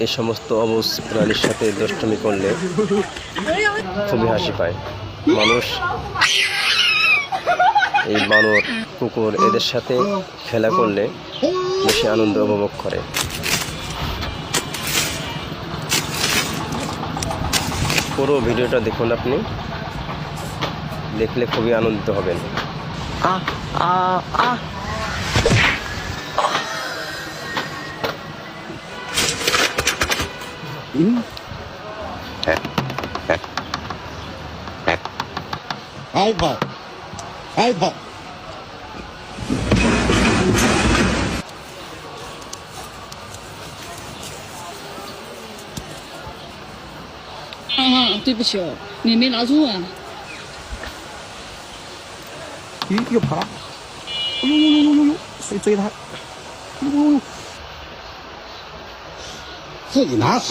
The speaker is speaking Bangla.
এই সমস্ত অবুঝ প্রাণীর সাথে দুষ্টুমি করলে খুবই হাসি পায় মানুষ। এই বানর, কুকুর এদের সাথে খেলা করলে বেশি আনন্দ উপভোগ করে। পুরো ভিডিওটা দেখুন, আপনি দেখলে খুবই আনন্দিত হবেন।对不起哦，你没拿住啊。咦，又跑了！哎呦呦呦呦呦呦，谁追他？哎呦呦，自己拿吃。